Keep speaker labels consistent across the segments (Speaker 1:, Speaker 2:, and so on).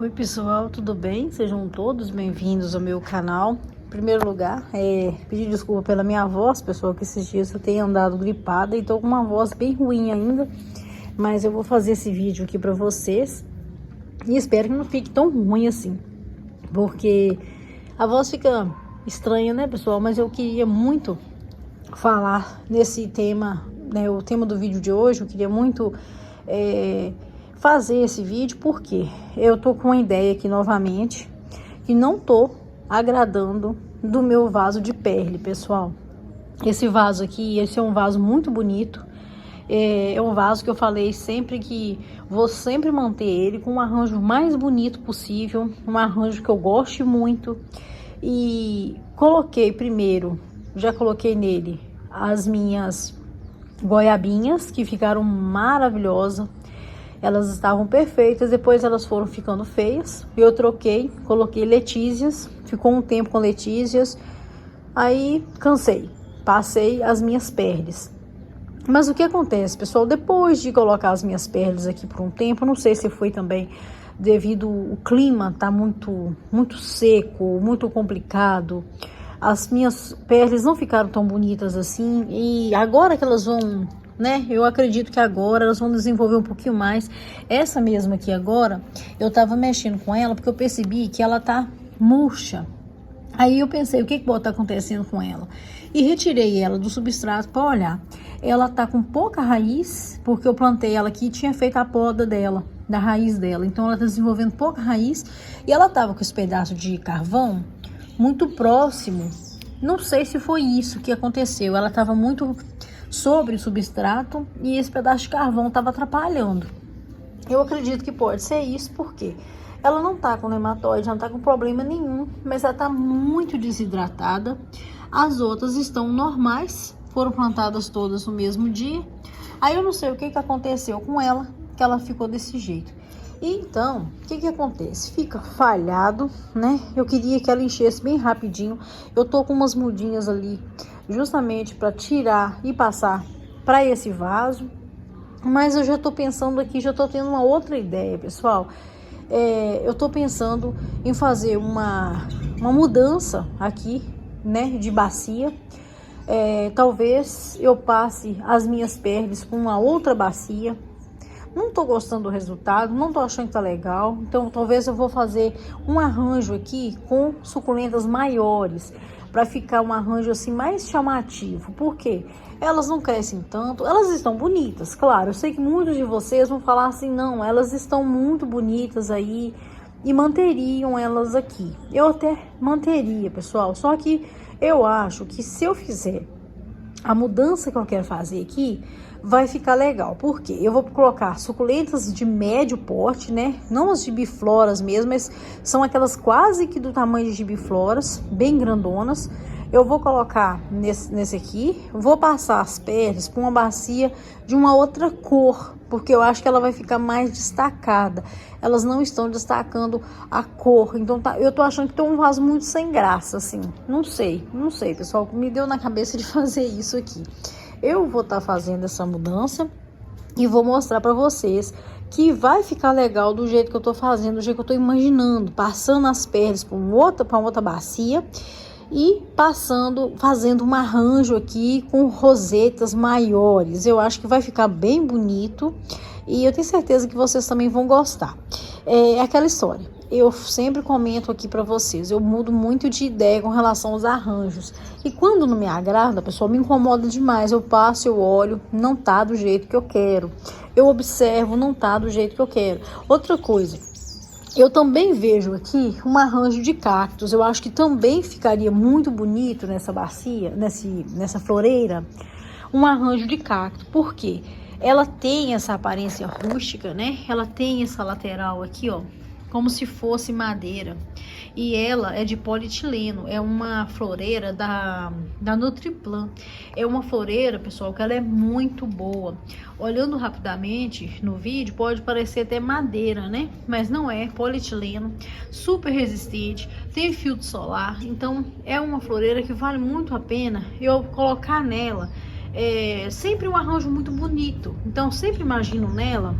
Speaker 1: Oi pessoal, tudo bem? Sejam todos bem-vindos ao meu canal. Em primeiro lugar, pedir desculpa pela minha voz, pessoal, que esses dias eu tenho andado gripada e tô com uma voz bem ruim ainda. Mas eu vou fazer esse vídeo aqui pra vocês e espero que não fique tão ruim assim, porque a voz fica estranha, né, pessoal? Mas eu queria muito falar nesse tema, né, o tema do vídeo de hoje. Eu queria muito fazer esse vídeo porque eu tô com uma ideia aqui novamente que não tô agradando do meu vaso de perle, pessoal. Esse vaso aqui, esse é um vaso muito bonito. É um vaso que eu falei sempre que vou sempre manter ele com um arranjo mais bonito possível, um arranjo que eu goste muito. E coloquei primeiro, já coloquei nele as minhas goiabinhas, que ficaram maravilhosas. Elas estavam perfeitas, depois elas foram ficando feias. Eu troquei, coloquei letícias, ficou um tempo com letícias. Aí cansei, passei as minhas perles. Mas o que acontece, pessoal? Depois de colocar as minhas perles aqui por um tempo, não sei se foi também devido o clima tá muito seco, muito complicado. As minhas perles não ficaram tão bonitas assim. E agora que elas vão, né? Eu acredito que agora elas vão desenvolver um pouquinho mais. Essa mesma aqui agora, eu tava mexendo com ela porque eu percebi que ela tá murcha. Aí eu pensei, o que pode estar acontecendo com ela? E retirei ela do substrato para olhar. Ela tá com pouca raiz, porque eu plantei ela aqui e tinha feito a poda dela, da raiz dela. Então ela tá desenvolvendo pouca raiz e ela tava com esse pedaço de carvão muito próximo. Não sei se foi isso que aconteceu. Ela tava muito sobre o substrato e esse pedaço de carvão tava atrapalhando. Eu acredito que pode ser isso, porque ela não tá com nematóide, não tá com problema nenhum, mas ela tá muito desidratada. As outras estão normais, foram plantadas todas no mesmo dia. Aí eu não sei o que aconteceu com ela, que ela ficou desse jeito. E então, o que acontece? Fica falhado, né? Eu queria que ela enchesse bem rapidinho. Eu tô com umas mudinhas ali, justamente para tirar e passar para esse vaso. Mas eu já tô pensando aqui, já tô tendo uma outra ideia, pessoal. Eu tô pensando em fazer uma mudança aqui, né, de bacia. Talvez eu passe as minhas perles com uma outra bacia. Não tô gostando do resultado, não tô achando que tá legal. Então talvez eu vou fazer um arranjo aqui com suculentas maiores, para ficar um arranjo assim mais chamativo. Por quê? Elas não crescem tanto, elas estão bonitas, claro. Eu sei que muitos de vocês vão falar assim, não, elas estão muito bonitas aí e manteriam elas aqui. Eu até manteria, pessoal, só que eu acho que se eu fizer a mudança que eu quero fazer aqui, vai ficar legal. Porque eu vou colocar suculentas de médio porte, né? Não as gibifloras mesmo, mas são aquelas quase que do tamanho de gibifloras, bem grandonas. Eu vou colocar nesse aqui, vou passar as perles com uma bacia de uma outra cor, porque eu acho que ela vai ficar mais destacada. Elas não estão destacando a cor, então eu tô achando que tem um vaso muito sem graça, assim. Não sei, pessoal, me deu na cabeça de fazer isso aqui. Eu vou estar fazendo essa mudança e vou mostrar para vocês que vai ficar legal do jeito que eu tô fazendo, do jeito que eu tô imaginando, passando as perles para uma outra bacia e fazendo um arranjo aqui com rosetas maiores. Eu acho que vai ficar bem bonito e eu tenho certeza que vocês também vão gostar. É aquela história. Eu sempre comento aqui para vocês, eu mudo muito de ideia com relação aos arranjos. E quando não me agrada, pessoal, me incomoda demais. Eu passo, eu olho, não tá do jeito que eu quero. Eu observo, não tá do jeito que eu quero. Outra coisa, eu também vejo aqui um arranjo de cactos. Eu acho que também ficaria muito bonito nessa bacia, nessa floreira, um arranjo de cacto. Por quê? Ela tem essa aparência rústica, né? Ela tem essa lateral aqui, ó, como se fosse madeira. E ela é de polietileno, é uma floreira da Nutriplan. É uma floreira, pessoal, que ela é muito boa. Olhando rapidamente no vídeo, pode parecer até madeira, né? Mas não é, polietileno, super resistente, tem filtro solar. Então, é uma floreira que vale muito a pena eu colocar nela. Sempre um arranjo muito bonito. Então, sempre imagino nela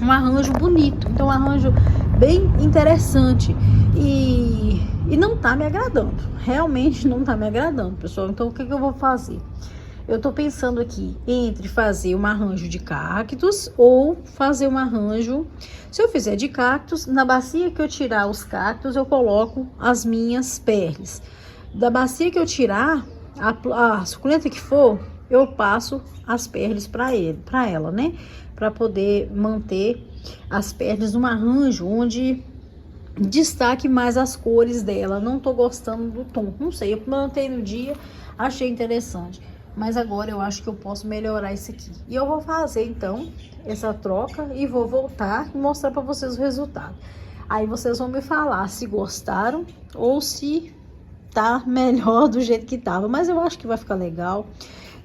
Speaker 1: um arranjo bonito. Então, um arranjo bem interessante e não tá me agradando, realmente não tá me agradando, pessoal. Então o que eu vou fazer? Eu tô pensando aqui entre fazer um arranjo de cactos ou fazer um arranjo, se eu fizer de cactos, na bacia que eu tirar os cactos, eu coloco as minhas perles. Da bacia que eu tirar, a suculenta que for, eu passo as perles para ela, né? Para poder manter as perles num arranjo onde destaque mais as cores dela. Não tô gostando do tom, não sei, eu plantei no dia, achei interessante. Mas agora eu acho que eu posso melhorar isso aqui. E eu vou fazer, então, essa troca e vou voltar e mostrar para vocês o resultado. Aí vocês vão me falar se gostaram ou se tá melhor do jeito que tava. Mas eu acho que vai ficar legal.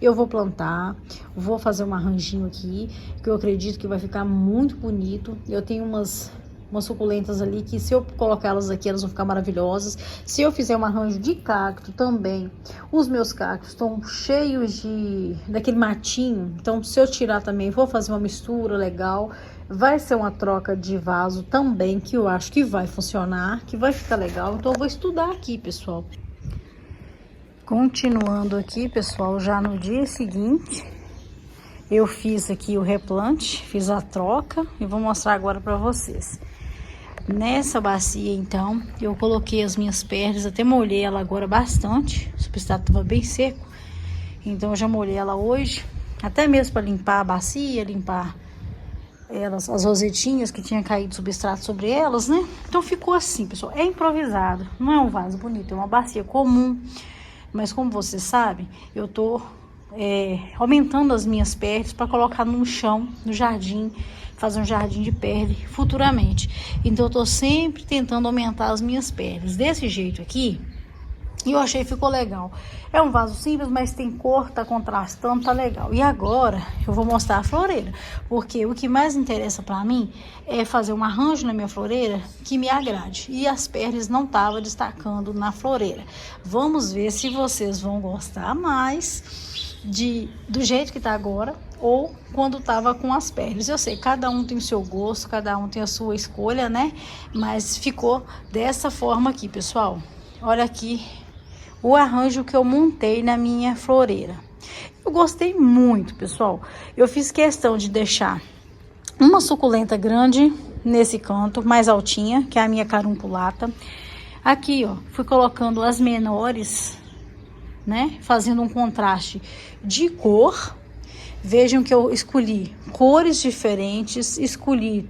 Speaker 1: Eu vou plantar, vou fazer um arranjinho aqui, que eu acredito que vai ficar muito bonito. Eu tenho umas suculentas ali que, se eu colocar elas aqui, elas vão ficar maravilhosas. Se eu fizer um arranjo de cacto também, os meus cactos estão cheios daquele matinho, então se eu tirar também, vou fazer uma mistura legal. Vai ser uma troca de vaso também, que eu acho que vai funcionar, que vai ficar legal. Então eu vou estudar aqui, pessoal. Continuando aqui, pessoal, já no dia seguinte, eu fiz aqui o replante, fiz a troca e vou mostrar agora para vocês. Nessa bacia, então, eu coloquei as minhas pernas, até molhei ela agora bastante, o substrato estava bem seco, então eu já molhei ela hoje, até mesmo para limpar a bacia, limpar elas, as rosetinhas que tinha caído substrato sobre elas, né? Então ficou assim, pessoal, é improvisado, não é um vaso bonito, é uma bacia comum, mas como vocês sabem, eu tô aumentando as minhas pernas para colocar no chão, no jardim, fazer um jardim de perle futuramente. Então eu tô sempre tentando aumentar as minhas pernas desse jeito aqui. E eu achei que ficou legal. É um vaso simples, mas tem cor, tá contrastando, tá legal. E agora eu vou mostrar a floreira, porque o que mais interessa para mim é fazer um arranjo na minha floreira que me agrade. E as pernas não estavam destacando na floreira. Vamos ver se vocês vão gostar mais do jeito que tá agora ou quando tava com as pernas. Eu sei, cada um tem o seu gosto, cada um tem a sua escolha, né? Mas ficou dessa forma aqui, pessoal. Olha aqui o arranjo que eu montei na minha floreira. Eu gostei muito, pessoal. Eu fiz questão de deixar uma suculenta grande nesse canto, mais altinha, que é a minha carunculata. Aqui, ó, fui colocando as menores, né? Fazendo um contraste de cor. Vejam que eu escolhi cores diferentes, escolhi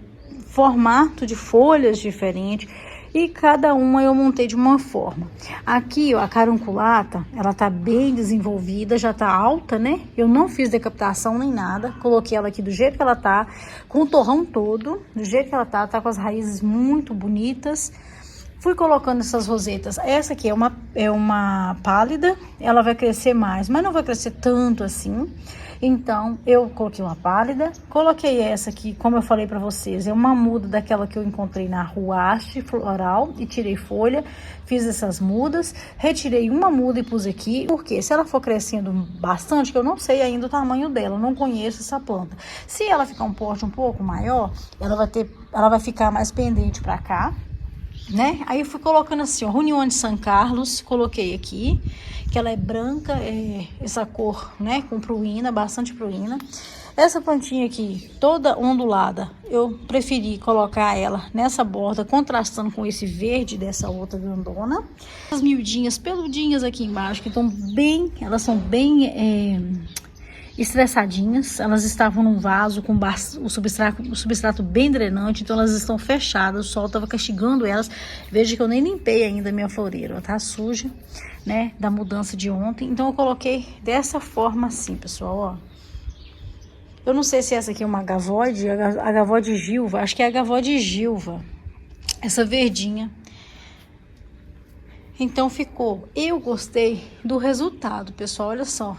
Speaker 1: formato de folhas diferentes. E cada uma eu montei de uma forma. Aqui, ó, a carunculata, ela tá bem desenvolvida, já tá alta, né? Eu não fiz decapitação nem nada. Coloquei ela aqui do jeito que ela tá, com o torrão todo, do jeito que ela tá com as raízes muito bonitas. Fui colocando essas rosetas. Essa aqui é uma pálida, ela vai crescer mais, mas não vai crescer tanto assim. Então, eu coloquei uma pálida, coloquei essa aqui, como eu falei pra vocês, é uma muda daquela que eu encontrei na Ruache Floral e tirei folha, fiz essas mudas, retirei uma muda e pus aqui, porque se ela for crescendo bastante, que eu não sei ainda o tamanho dela, eu não conheço essa planta. Se ela ficar um porte um pouco maior, ela vai ficar mais pendente pra cá, né? Aí eu fui colocando assim, ó, Reunião de São Carlos, coloquei aqui, que ela é branca, essa cor, né, com pruína, bastante pruína. Essa plantinha aqui, toda ondulada, eu preferi colocar ela nessa borda, contrastando com esse verde dessa outra grandona. As miudinhas, peludinhas aqui embaixo, que estão bem, elas são bem estressadinhas, elas estavam num vaso com o substrato bem drenante, então elas estão fechadas, o sol estava castigando elas. Veja que eu nem limpei ainda a minha floreira, ela tá suja, né, da mudança de ontem. Então eu coloquei dessa forma assim, pessoal, ó. Eu não sei se essa aqui é uma agavoide, a agavoide Gilva, acho que é a agavoide Gilva, essa verdinha. Então ficou, eu gostei do resultado, pessoal, olha só.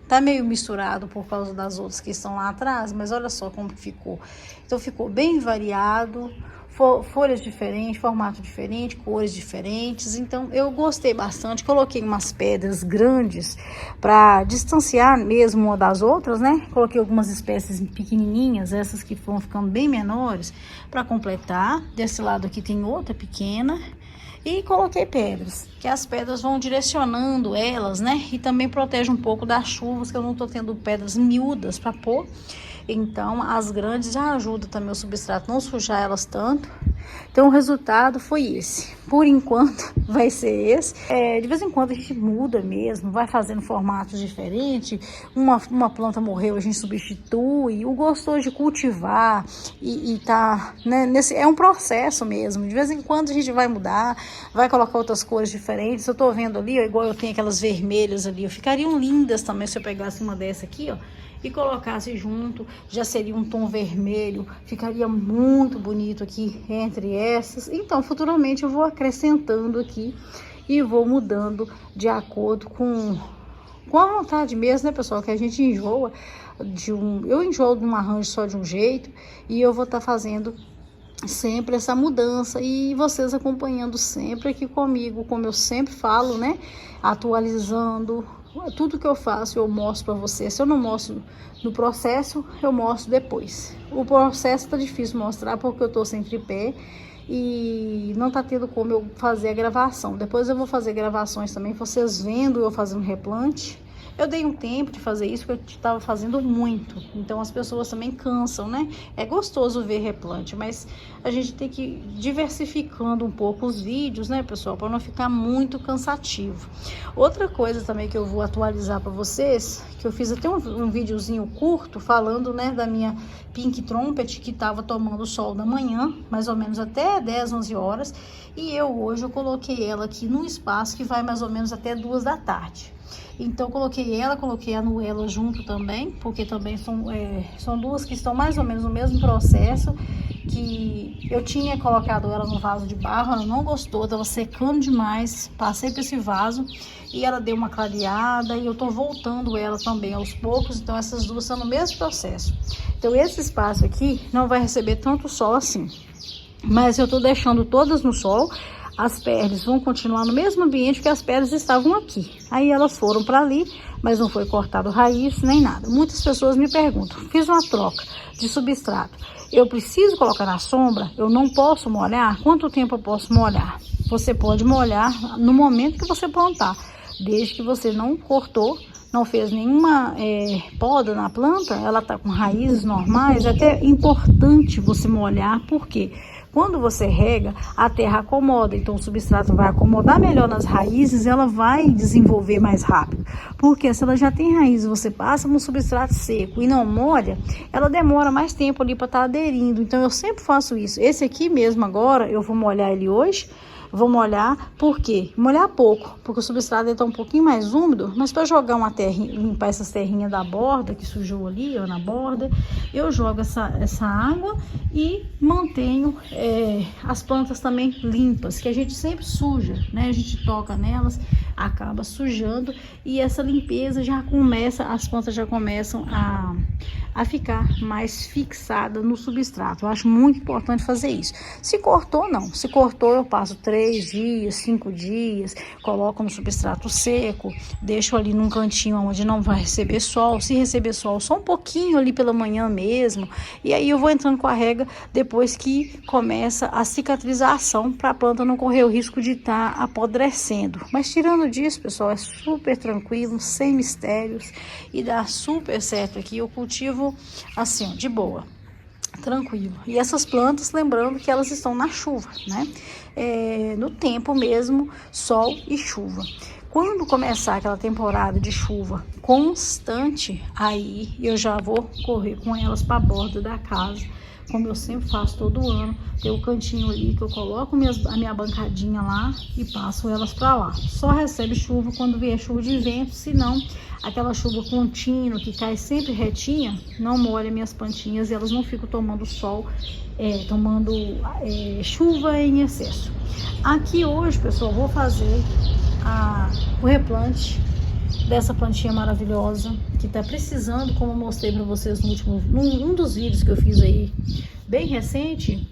Speaker 1: Tá meio misturado por causa das outras que estão lá atrás, mas olha só como ficou. Então ficou bem variado, folhas diferentes, formato diferente, cores diferentes. Então eu gostei bastante. Coloquei umas pedras grandes para distanciar mesmo uma das outras, né? Coloquei algumas espécies pequenininhas, essas que vão ficando bem menores, para completar. Desse lado aqui tem outra pequena. E coloquei pedras, que as pedras vão direcionando elas, né? E também protege um pouco das chuvas, que eu não tô tendo pedras miúdas para pôr. Então, as grandes já ajudam também o substrato não sujar elas tanto. Então, o resultado foi esse. Por enquanto, vai ser esse. De vez em quando a gente muda mesmo, vai fazendo formatos diferentes. Uma planta morreu, a gente substitui. O gostoso de cultivar e tá, né, é um processo mesmo. De vez em quando a gente vai mudar, vai colocar outras cores diferentes. Eu tô vendo ali, ó, igual eu tenho aquelas vermelhas ali, ó, ficariam lindas também se eu pegasse uma dessa aqui, ó, e colocasse junto, já seria um tom vermelho, ficaria muito bonito aqui entre essas. Então, futuramente eu vou acrescentando aqui e vou mudando de acordo com a vontade mesmo, né, pessoal? Que a gente enjoa eu enjoo de um arranjo só de um jeito, e eu vou estar fazendo sempre essa mudança, e vocês acompanhando sempre aqui comigo, como eu sempre falo, né? Atualizando tudo que eu faço, eu mostro para vocês. Se eu não mostro no processo, eu mostro depois. O processo tá difícil mostrar porque eu tô sem tripé e não tá tendo como eu fazer a gravação. Depois eu vou fazer gravações também, vocês vendo eu fazendo replante. Eu dei um tempo de fazer isso porque eu estava fazendo muito, então as pessoas também cansam, né? É gostoso ver replante, mas a gente tem que ir diversificando um pouco os vídeos, né, pessoal, para não ficar muito cansativo. Outra coisa também que eu vou atualizar para vocês, que eu fiz até um videozinho curto falando, né, da minha Pink Trumpet, que estava tomando sol da manhã, mais ou menos até 10, 11 horas, e hoje eu coloquei ela aqui num espaço que vai mais ou menos até 2 da tarde. Então, coloquei a Nuela junto também, porque também são duas que estão mais ou menos no mesmo processo, que eu tinha colocado ela no vaso de barro, ela não gostou, estava secando demais, passei para esse vaso e ela deu uma clareada, e eu tô voltando ela também aos poucos. Então, essas duas estão no mesmo processo. Então, esse espaço aqui não vai receber tanto sol assim, mas eu tô deixando todas no sol. As pernas vão continuar no mesmo ambiente que as pernas estavam aqui. Aí elas foram para ali, mas não foi cortado raiz nem nada. Muitas pessoas me perguntam, fiz uma troca de substrato, eu preciso colocar na sombra? Eu não posso molhar? Quanto tempo eu posso molhar? Você pode molhar no momento que você plantar, desde que você não cortou, não fez nenhuma poda na planta, ela tá com raízes normais. É até importante você molhar, porque quando você rega, a terra acomoda, então o substrato vai acomodar melhor nas raízes, ela vai desenvolver mais rápido. Porque se ela já tem raiz, você passa no substrato seco e não molha, ela demora mais tempo ali para estar aderindo. Então eu sempre faço isso. Esse aqui mesmo agora, eu vou molhar ele hoje. Vou molhar, por quê? Molhar pouco, porque o substrato está um pouquinho mais úmido, mas para jogar uma terrinha, limpar essas terrinhas da borda, que sujou ali, ó, na borda, eu jogo essa água e mantenho as plantas também limpas, que a gente sempre suja, né? A gente toca nelas, acaba sujando, e essa limpeza já começa, as plantas já começam a ficar mais fixada no substrato. Eu acho muito importante fazer isso. Se cortou, não. Se cortou, eu passo 3 dias, 5 dias, coloco no substrato seco, deixo ali num cantinho onde não vai receber sol. Se receber sol, só um pouquinho ali pela manhã mesmo. E aí eu vou entrando com a rega depois que começa a cicatrização, para a planta não correr o risco de estar apodrecendo. Mas tirando disso, pessoal, é super tranquilo, sem mistérios, e dá super certo aqui. Eu cultivo assim, ó, de boa, tranquilo. E essas plantas, lembrando que elas estão na chuva, né? No tempo mesmo, sol e chuva. Quando começar aquela temporada de chuva constante, aí eu já vou correr com elas para a borda da casa, como eu sempre faço todo ano. Tem o cantinho ali que eu coloco a minha bancadinha lá e passo elas para lá. Só recebe chuva quando vier chuva de vento, senão aquela chuva contínua que cai sempre retinha, não molha minhas plantinhas e elas não ficam tomando sol, tomando chuva em excesso. Aqui hoje, pessoal, vou fazer o replante dessa plantinha maravilhosa que tá precisando, como eu mostrei para vocês num dos vídeos que eu fiz aí bem recente.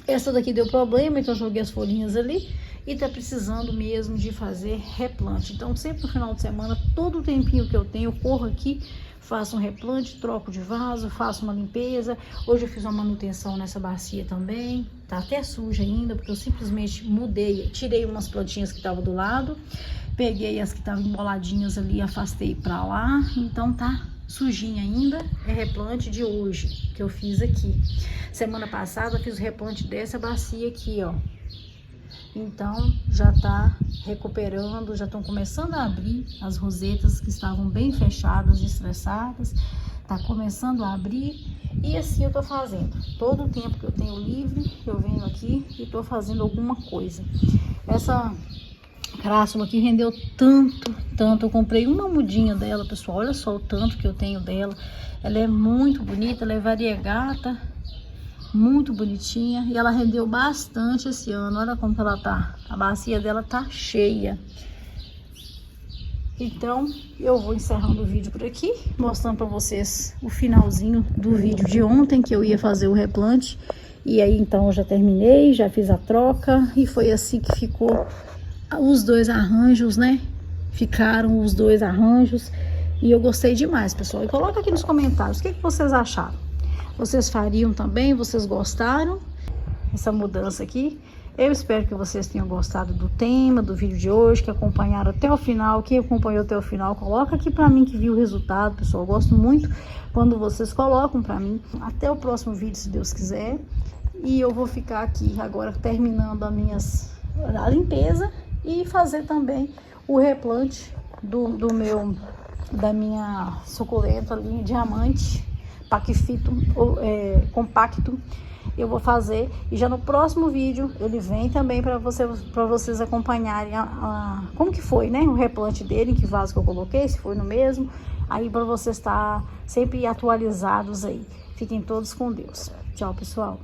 Speaker 1: Essa daqui deu problema, então eu joguei as folhinhas ali e tá precisando mesmo de fazer replante. Então sempre no final de semana, todo o tempinho que eu tenho, eu corro aqui, faço um replante, troco de vaso, faço uma limpeza. Hoje eu fiz uma manutenção nessa bacia também, tá até suja ainda, porque eu simplesmente mudei, tirei umas plantinhas que estavam do lado, peguei as que estavam emboladinhas ali, afastei pra lá, então tá sujinha ainda. É replante de hoje que eu fiz aqui. Semana passada eu fiz o replante dessa bacia aqui, ó. Então já tá recuperando, já estão começando a abrir as rosetas que estavam bem fechadas, estressadas. Tá começando a abrir e assim eu tô fazendo. Todo o tempo que eu tenho livre, eu venho aqui e tô fazendo alguma coisa. Essa crássula aqui rendeu tanto. Eu comprei uma mudinha dela, pessoal. Olha só o tanto que eu tenho dela. Ela é muito bonita, ela é variegata, muito bonitinha. E ela rendeu bastante esse ano. Olha como que ela tá. A bacia dela tá cheia. Então, eu vou encerrando o vídeo por aqui, mostrando pra vocês o finalzinho do vídeo de ontem, que eu ia fazer o replante. E aí, então, eu já terminei, já fiz a troca. E foi assim que ficou os dois arranjos, né? Ficaram os dois arranjos e eu gostei demais, pessoal. E coloca aqui nos comentários o que vocês acharam. Vocês fariam também? Vocês gostaram dessa mudança aqui? Eu espero que vocês tenham gostado do tema, do vídeo de hoje, que acompanharam até o final. Quem acompanhou até o final, coloca aqui pra mim que viu o resultado, pessoal. Eu gosto muito quando vocês colocam pra mim. Até o próximo vídeo, se Deus quiser. E eu vou ficar aqui agora terminando a limpeza e fazer também o replante da minha suculenta ali, diamante, paquifito, compacto. Eu vou fazer e já no próximo vídeo ele vem também para vocês acompanharem como que foi, né? O replante dele, em que vaso que eu coloquei, se foi no mesmo. Aí para vocês estar sempre atualizados aí. Fiquem todos com Deus. Tchau, pessoal.